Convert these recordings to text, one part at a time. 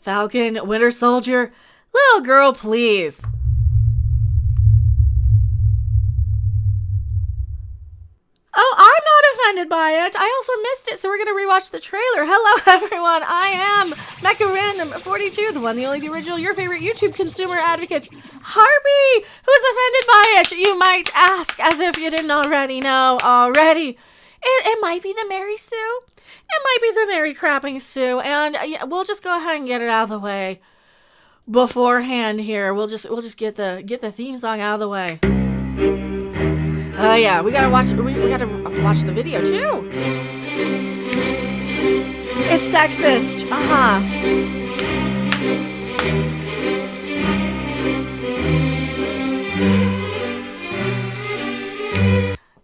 Falcon, Winter Soldier, little girl, please. Oh, I'm not offended by it. I also missed it, so we're going to rewatch the trailer. Hello, everyone. I am Mecha Random 42, the one, the only, the original, your favorite YouTube consumer advocate, Harpy. Who's offended by it, you might ask, as if you didn't already know already. It might be the Mary Sue. It might be the Mary Crapping Sue, and we'll just go ahead and get it out of the way beforehand here. We'll just get the theme song out of the way. Oh yeah, we gotta watch the video too. It's sexist.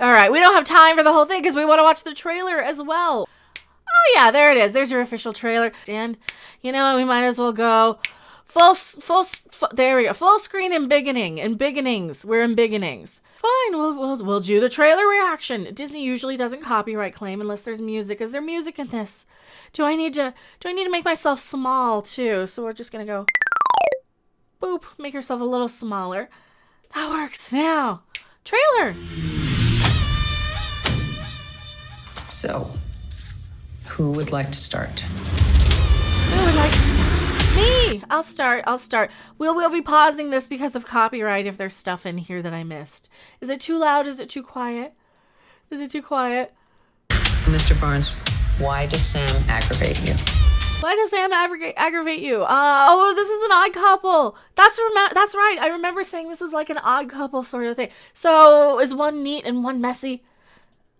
All right, we don't have time for the whole thing because we want to watch the trailer as well. Oh yeah, there it is. There's your official trailer. And you know, we might as well go full there we go. Full screen and beginnings. We're in beginnings. Fine, we'll do the trailer reaction. Disney usually doesn't copyright claim unless there's music. Is there music in this? Do I need to make myself small too? So we're just gonna go boop, make yourself a little smaller. That works. Now, trailer. So, who would like to start? Who would like to start? Me! I'll start. We'll be pausing this because of copyright if there's stuff in here that I missed. Is it too loud? Is it too quiet? Is it too quiet? Mr. Barnes, why does Sam aggravate you? Why does Sam aggravate you? Oh, this is an odd couple. That's right. I remember saying this was like an odd couple sort of thing. So, is one neat and one messy?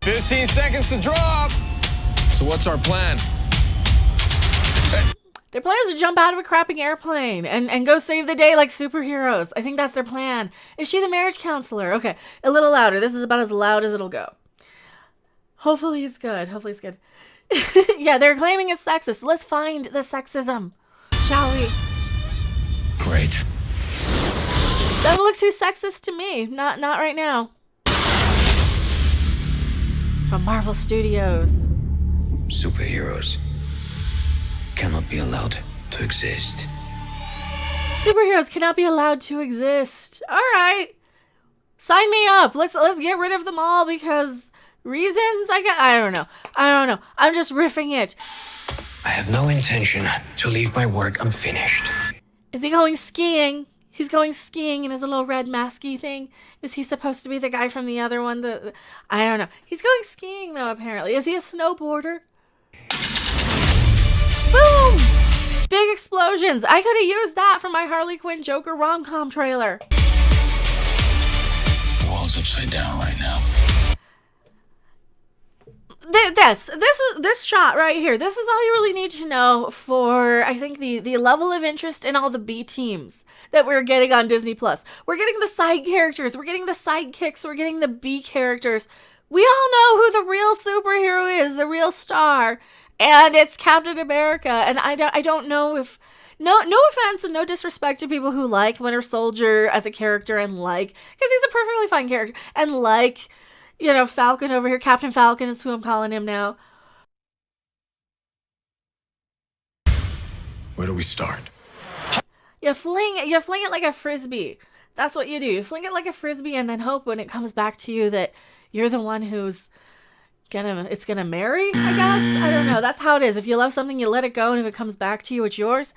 15 seconds to drop. So what's our plan? Their plan is to jump out of a crapping airplane and go save the day like superheroes. I think that's their plan. Is she the marriage counselor? Okay, a little louder. This is about as loud as it'll go. Hopefully it's good. Yeah, they're claiming it's sexist. Let's find the sexism, shall we? Great. Doesn't look too sexist to me. Not right now. From Marvel Studios. Superheroes cannot be allowed to exist. Superheroes cannot be allowed to exist. All right, sign me up. Let's get rid of them all because reasons. I don't know. I'm just riffing it. I have no intention to leave my work unfinished. Is he going skiing? He's going skiing in his little red masky thing. Is he supposed to be the guy from the other one? I don't know. He's going skiing though, apparently. Is he a snowboarder? Boom! Big explosions. I could have used that for my Harley Quinn Joker rom-com trailer. The wall's upside down right now. This shot right here. This is all you really need to know for, I think, the level of interest in all the B teams that we're getting on Disney Plus. We're getting the side characters. We're getting the sidekicks. We're getting the B characters. We all know who the real superhero is, the real star, and it's Captain America. And I don't know if no offense and no disrespect to people who like Winter Soldier as a character and because he's a perfectly fine character and you know, Falcon over here. Captain Falcon is who I'm calling him now. Where do we start? You fling it like a frisbee. That's what you do. You fling it like a frisbee and then hope when it comes back to you that you're the one who's gonna marry, I guess. I don't know. That's how it is. If you love something, you let it go, and if it comes back to you, it's yours.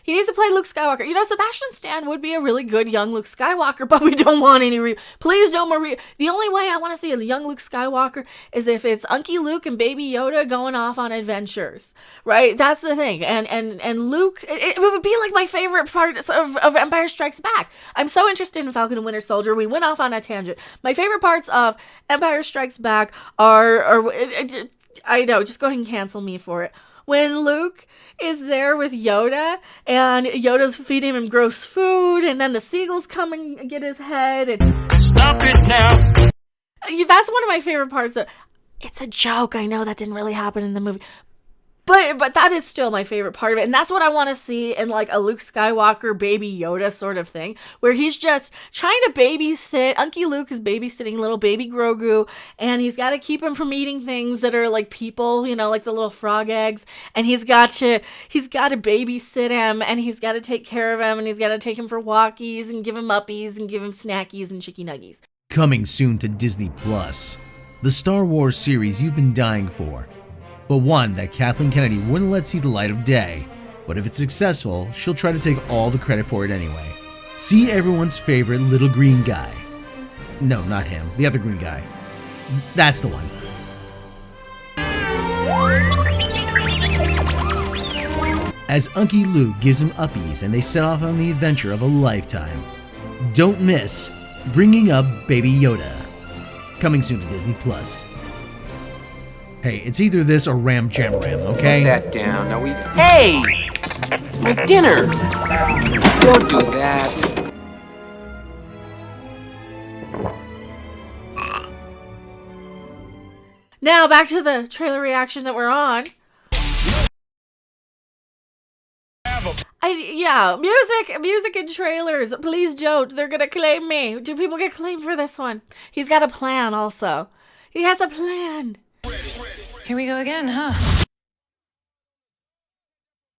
He needs to play Luke Skywalker. You know, Sebastian Stan would be a really good young Luke Skywalker, but we don't want any please no more The only way I want to see a young Luke Skywalker is if it's Unky Luke and Baby Yoda going off on adventures, right? That's the thing. And Luke, it would be like my favorite part of Empire Strikes Back. I'm so interested in Falcon and Winter Soldier. We went off on a tangent. My favorite parts of Empire Strikes Back are I know, just go ahead and cancel me for it. When Luke is there with Yoda and Yoda's feeding him gross food and then the seagulls come and get his head and stop it now. That's one of my favorite parts. It's a joke. I know that didn't really happen in the movie. But that is still my favorite part of it. And that's what I want to see in like a Luke Skywalker baby Yoda sort of thing, where he's just trying to babysit. Unky Luke is babysitting little baby Grogu, and he's got to keep him from eating things that are like people, you know, like the little frog eggs. And he's got to babysit him, and he's got to take care of him, and he's got to take him for walkies and give him uppies and give him snackies and chicky nuggies. Coming soon to Disney Plus, the Star Wars series you've been dying for. But one that Kathleen Kennedy wouldn't let see the light of day. But if it's successful, she'll try to take all the credit for it anyway. See everyone's favorite little green guy. No, not him. The other green guy. That's the one. As Unky Luke gives him uppies and they set off on the adventure of a lifetime. Don't miss Bringing Up Baby Yoda. Coming soon to Disney Plus. Hey, it's either this or Ram Jam Ram, okay? Put that down. Now Hey! It's my dinner! Don't do that. Now back to the trailer reaction that we're on. Music and trailers. Please don't. They're gonna claim me. Do people get claimed for this one? He's got a plan also. He has a plan. Here we go again, huh?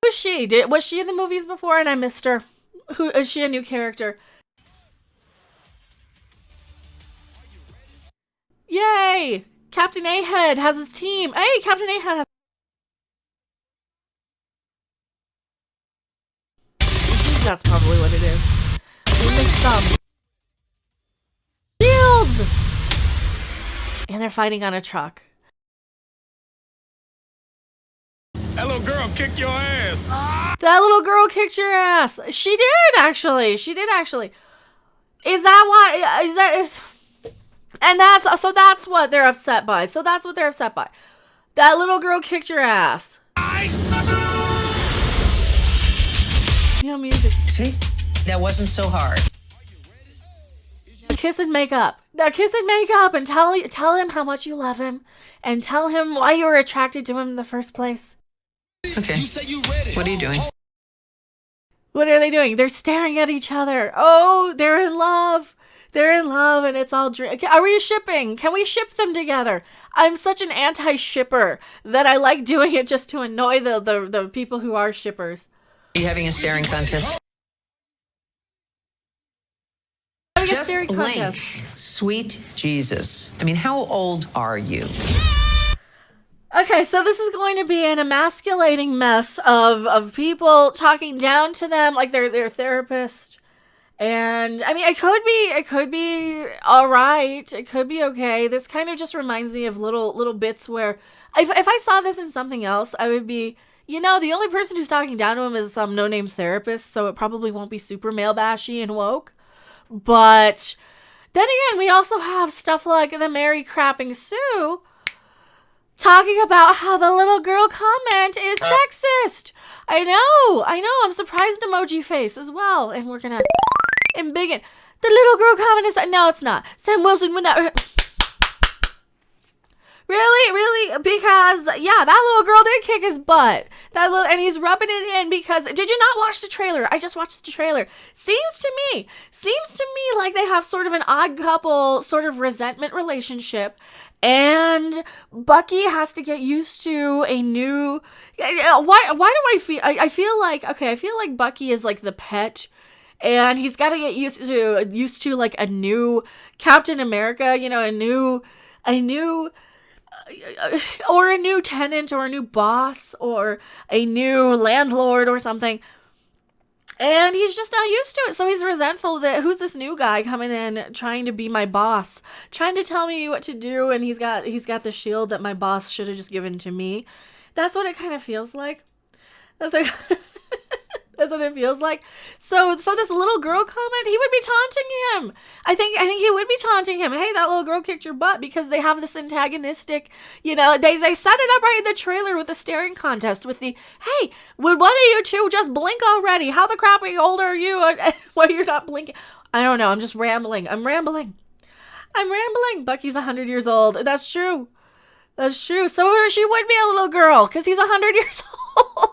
Who's she? Was she in the movies before and I missed her? Who is she? A new character? Yay! Captain Ahab has his team. Hey, Captain Ahab has. That's probably what it is. We missed some. Shields! And they're fighting on a truck. That little girl kicked your ass. That little girl kicked your ass. She did actually. Is that why? And that's what they're upset by. That little girl kicked your ass. Yeah, music. See? That wasn't so hard. Kiss and make up. Now kiss and make up and tell him how much you love him and tell him why you were attracted to him in the first place. Okay. What are you doing? What are they doing? They're staring at each other. Oh, they're in love. They're in love and it's all Are we shipping? Can we ship them together? I'm such an anti-shipper that I like doing it just to annoy the people who are shippers. Are you having a staring contest? Just blink. Sweet Jesus. I mean, how old are you? Okay, so this is going to be an emasculating mess of people talking down to them like they're their therapist. And I mean, it could be all right. It could be okay. This kind of just reminds me of little bits where if I saw this in something else, I would be, you know, the only person who's talking down to him is some no-name therapist, so it probably won't be super male bashy and woke. But then again, we also have stuff like the Mary Crapping Sue talking about how the little girl comment is sexist. I know. I'm surprised emoji face as well. And we're gonna embiggen. The little girl comment is, no, it's not. Sam Wilson would not. Really? Because, yeah, that little girl did kick his butt. And he's rubbing it in because, did you not watch the trailer? I just watched the trailer. Seems to me like they have sort of an odd couple, sort of resentment relationship. And Bucky has to get used to a new, why do I feel like Bucky is like the pet. And he's got to get used to like a new Captain America, you know, a new or a new tenant or a new boss or a new landlord or something. And he's just not used to it. So he's resentful that who's this new guy coming in trying to be my boss, trying to tell me what to do. And he's got the shield that my boss should have just given to me. That's what it kind of feels like. That's what it feels like. So this little girl comment, he would be taunting him. I think he would be taunting him. Hey, that little girl kicked your butt, because they have this antagonistic, you know, they set it up right in the trailer with the staring contest with the, hey, would one of you two just blink already? How the crappy old are you? Why you're not blinking? I don't know. I'm just rambling. I'm rambling. Bucky's 100 years old. That's true. That's true. So she would be a little girl because he's 100 years old.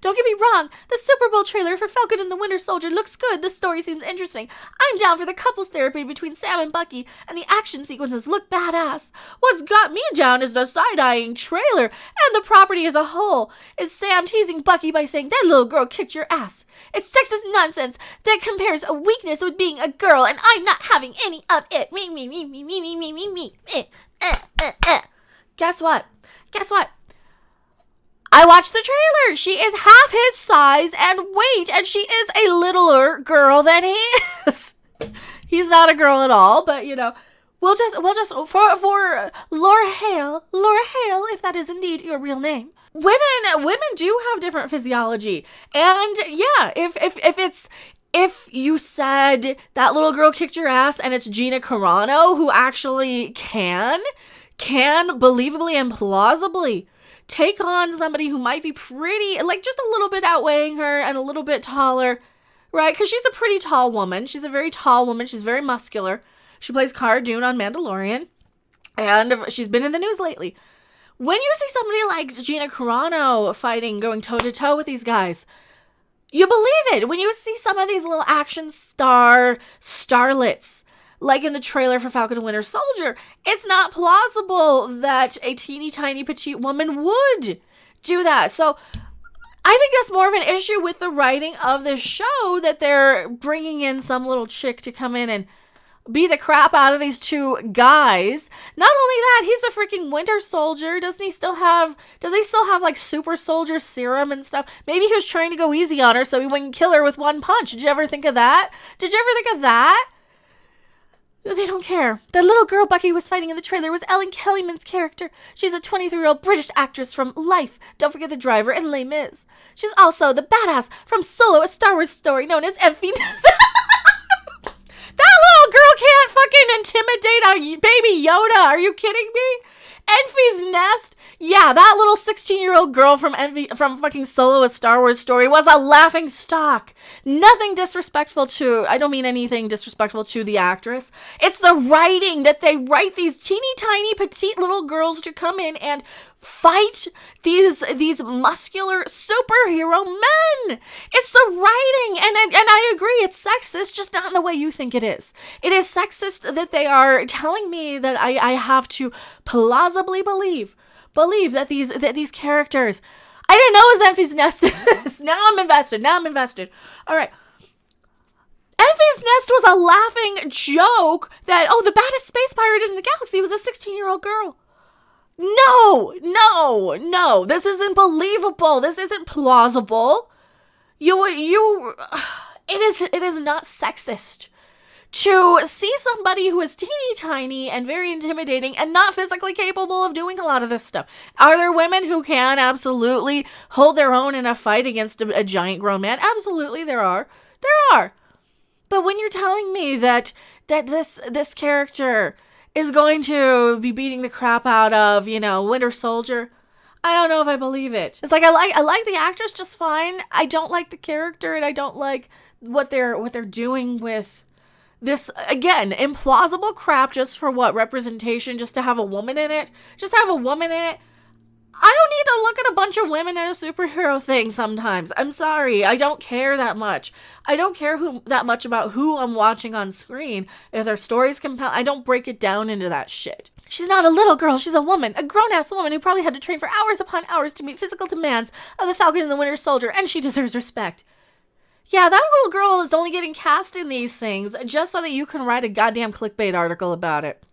Don't get me wrong, the Super Bowl trailer for Falcon and the Winter Soldier looks good. The story seems interesting. I'm down for the couples therapy between Sam and Bucky, and the action sequences look badass. What's got me down is the side-eyeing trailer and the property as a whole. Is Sam teasing Bucky by saying, that little girl kicked your ass? It's sexist nonsense that compares a weakness with being a girl, and I'm not having any of it. Me. Guess what? I watched the trailer. She is half his size and weight, and she is a littler girl than he is. He's not a girl at all, but you know, we'll just for Laura Hale, if that is indeed your real name. Women do have different physiology, and yeah, if you said that little girl kicked your ass and it's Gina Carano who actually can believably and plausibly take on somebody who might be pretty, like just a little bit outweighing her and a little bit taller, right? Because she's a pretty tall woman. She's a very tall woman. She's very muscular. She plays Cara Dune on Mandalorian, and she's been in the news lately. When you see somebody like Gina Carano fighting, going toe-to-toe with these guys, you believe it. When you see some of these little action starlets, like in the trailer for Falcon and Winter Soldier, it's not plausible that a teeny tiny petite woman would do that. So I think that's more of an issue with the writing of the show, that they're bringing in some little chick to come in and beat the crap out of these two guys. Not only that, he's the freaking Winter Soldier. Does he still have like super soldier serum and stuff? Maybe he was trying to go easy on her so he wouldn't kill her with one punch. Did you ever think of that? They don't care. The little girl Bucky was fighting in the trailer was Ellen Kellyman's character. She's a 23-year-old British actress from Life, Don't Forget the Driver, and Les Mis. She's also the badass from Solo, a Star Wars story known as Emphy. That little girl can't fucking intimidate a baby Yoda. Are you kidding me? Enfy's Nest? Yeah, that little 16-year-old girl from fucking Solo, a Star Wars story was a laughing stock. Nothing disrespectful to, I don't mean anything disrespectful to the actress. It's the writing, that they write these teeny tiny petite little girls to come in and fight these muscular superhero men. It's the writing, and I agree, it's sexist, just not in the way you think it is. It is sexist that they are telling me that I have to plausibly believe that these characters, I didn't know it was Enfy's Nest. Now I'm invested. All right. Enfy's Nest was a laughing joke that, oh, the baddest space pirate in the galaxy was a 16-year-old girl. No. This isn't believable. This isn't plausible. It is not sexist to see somebody who is teeny tiny and very intimidating and not physically capable of doing a lot of this stuff. Are there women who can absolutely hold their own in a fight against a giant grown man? Absolutely, there are. But when you're telling me that this character is going to be beating the crap out of, Winter Soldier, I don't know if I believe it. It's like I like the actress just fine. I don't like the character, and I don't like what they're doing with this, again, implausible crap just for what? Representation, just to have a woman in it? I don't need to look at a bunch of women in a superhero thing sometimes. I'm sorry. I don't care that much. I don't care that much about who I'm watching on screen. If their story's compelling, I don't break it down into that shit. She's not a little girl. She's a woman. A grown-ass woman who probably had to train for hours upon hours to meet physical demands of the Falcon and the Winter Soldier, and she deserves respect. Yeah, that little girl is only getting cast in these things just so that you can write a goddamn clickbait article about it.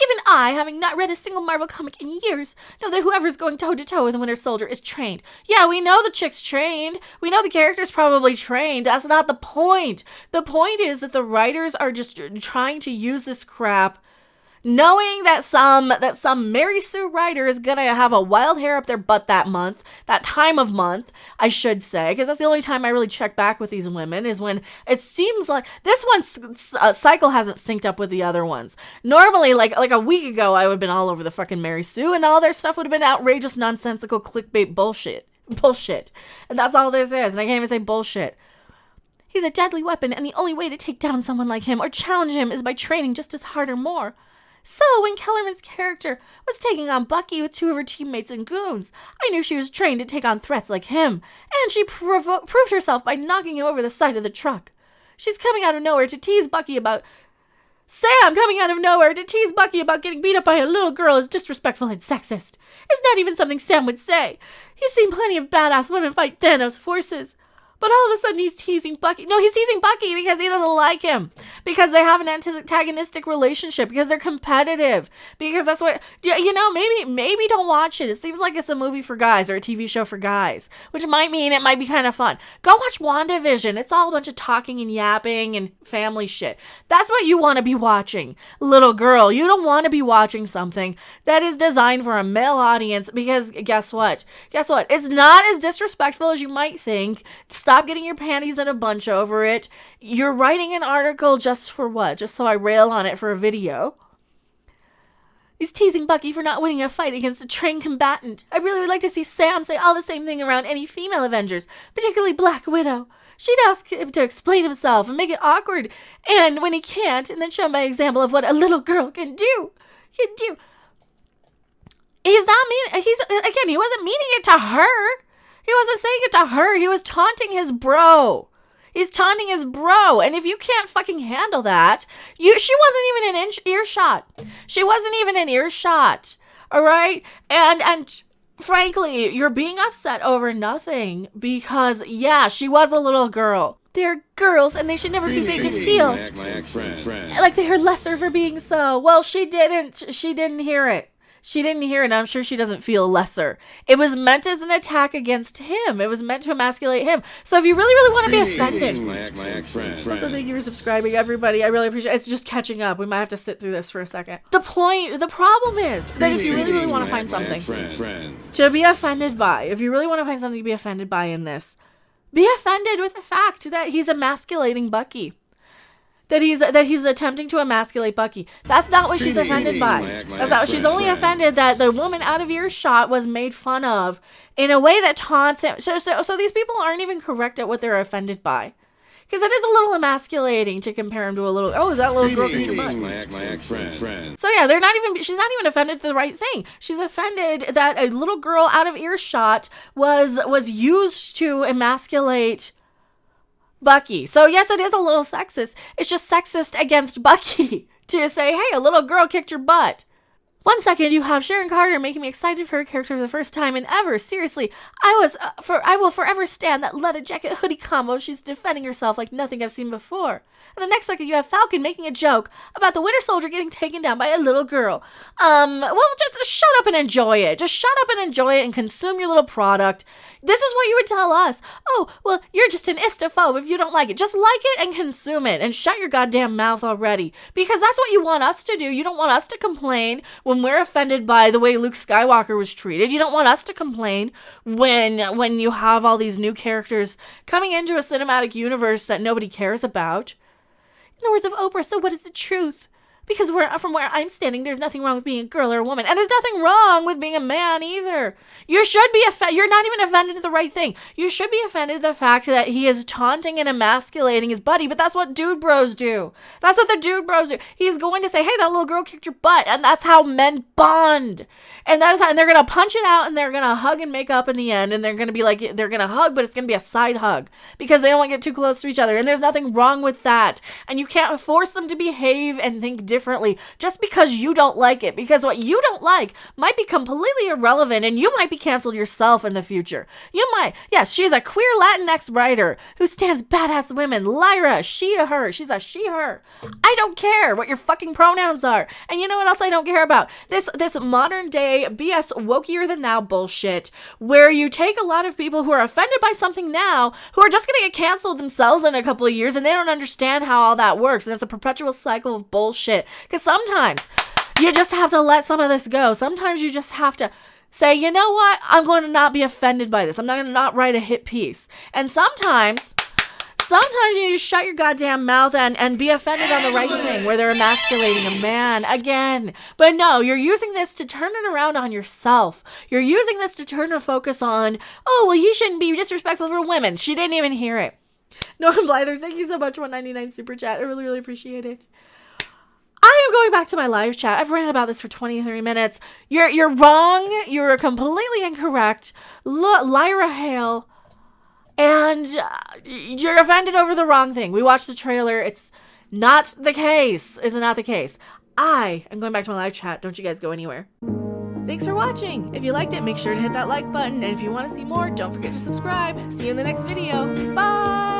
Even I, having not read a single Marvel comic in years, know that whoever's going toe-to-toe with the Winter Soldier is trained. Yeah, we know the chick's trained. We know the character's probably trained. That's not the point. The point is that the writers are just trying to use this crap, knowing that some Mary Sue writer is gonna have a wild hair up their butt that time of month, I should say, because that's the only time I really check back with these women, is when it seems like this one's cycle hasn't synced up with the other ones. Normally, like a week ago, I would have been all over the fucking Mary Sue, and all their stuff would have been outrageous, nonsensical clickbait bullshit, and that's all this is, and I can't even say bullshit. He's a deadly weapon, and the only way to take down someone like him or challenge him is by training just as hard or more. So when Kellerman's character was taking on Bucky with two of her teammates and goons, I knew she was trained to take on threats like him, and she proved herself by knocking him over the side of the truck. She's coming out of nowhere to tease Bucky about... Sam coming out of nowhere to tease Bucky about getting beat up by a little girl is disrespectful and sexist. It's not even something Sam would say. He's seen plenty of badass women fight Thanos' forces. But all of a sudden he's teasing Bucky. No, he's teasing Bucky because he doesn't like him. Because they have an antagonistic relationship. Because they're competitive. Because that's what... You know, maybe don't watch it. It seems like it's a movie for guys or a TV show for guys. Which might mean it might be kind of fun. Go watch WandaVision. It's all a bunch of talking and yapping and family shit. That's what you want to be watching. Little girl, you don't want to be watching something that is designed for a male audience. Because guess what? It's not as disrespectful as you might think. Stop getting your panties in a bunch over it. You're writing an article just for what? Just so I rail on it for a video. He's teasing Bucky for not winning a fight against a trained combatant. I really would like to see Sam say all the same thing around any female Avengers, particularly Black Widow. She'd ask him to explain himself and make it awkward, and when he can't, and then show my example of what a little girl can do. He's not mean. He wasn't meaning it to her. He wasn't saying it to her. He was taunting his bro. He's taunting his bro. And if you can't fucking handle that, she wasn't even in earshot. She wasn't even in earshot. All right? And frankly, you're being upset over nothing because, yeah, she was a little girl. They're girls and they should never be made to feel like they are lesser for being so. Well, she didn't hear it. She didn't hear it, and I'm sure she doesn't feel lesser. It was meant as an attack against him. It was meant to emasculate him. So if you really, really want to be offended... Also, thank you for subscribing, everybody. I really appreciate it. It's just catching up. We might have to sit through this for a second. The problem is that if you really, really want to find something to be offended by, if you really want to find something to be offended by in this, be offended with the fact that he's emasculating Bucky. That he's attempting to emasculate Bucky. That's not what she's offended by. She's only offended that the woman out of earshot was made fun of in a way that taunts him. So these people aren't even correct at what they're offended by. Because it is a little emasculating to compare him to a little... Oh, is that little girl kick your butt? So yeah, she's not even offended for the right thing. She's offended that a little girl out of earshot was used to emasculate Bucky. So yes, it is a little sexist. It's just sexist against Bucky to say, hey, a little girl kicked your butt. 1 second, you have Sharon Carter making me excited for her character for the first time in ever. Seriously, I will forever stand that leather jacket hoodie combo. She's defending herself like nothing I've seen before. And the next second, you have Falcon making a joke about the Winter Soldier getting taken down by a little girl. Well, just shut up and enjoy it. Just shut up and enjoy it and consume your little product. This is what you would tell us. Oh, well, you're just an istophobe if you don't like it. Just like it and consume it and shut your goddamn mouth already. Because that's what you want us to do. You don't want us to complain when we're offended by the way Luke Skywalker was treated. You don't want us to complain when you have all these new characters coming into a cinematic universe that nobody cares about. In the words of Oprah, so what is the truth? Because from where I'm standing, there's nothing wrong with being a girl or a woman. And there's nothing wrong with being a man either. You should be offended. You're not even offended at the right thing. You should be offended at the fact that he is taunting and emasculating his buddy. But that's what dude bros do. That's what the dude bros do. He's going to say, hey, that little girl kicked your butt. And that's how men bond. And that's how, and they're going to punch it out and they're going to hug and make up in the end. And they're going to be like, they're going to hug, but it's going to be a side hug. Because they don't want to get too close to each other. And there's nothing wrong with that. And you can't force them to behave and think differently just because you don't like it, because what you don't like might be completely irrelevant and you might be canceled yourself in the future. You might. Yes, she's a queer Latinx writer who stands badass women. Lyra, she, her. She's a she, her. I don't care what your fucking pronouns are. And you know what else I don't care about? This modern day BS wokier than thou bullshit where you take a lot of people who are offended by something now who are just going to get canceled themselves in a couple of years and they don't understand how all that works. And it's a perpetual cycle of bullshit. Because sometimes you just have to let some of this go. Sometimes you just have to say, you know what? I'm going to not be offended by this. I'm not going to not write a hit piece. And sometimes you just shut your goddamn mouth and be offended on the right thing where they're emasculating a man again. But no, you're using this to turn it around on yourself. You're using this to turn a focus on, oh, well, you shouldn't be disrespectful for women. She didn't even hear it. Norman Blythers, thank you so much. $1.99 super chat. I really, really appreciate it. I am going back to my live chat. I've ranted about this for 23 minutes. You're wrong. You're completely incorrect. Lyra Hale. And you're offended over the wrong thing. We watched the trailer. It's not the case. It's not the case. I am going back to my live chat. Don't you guys go anywhere. Thanks for watching. If you liked it, make sure to hit that like button. And if you want to see more, don't forget to subscribe. See you in the next video. Bye!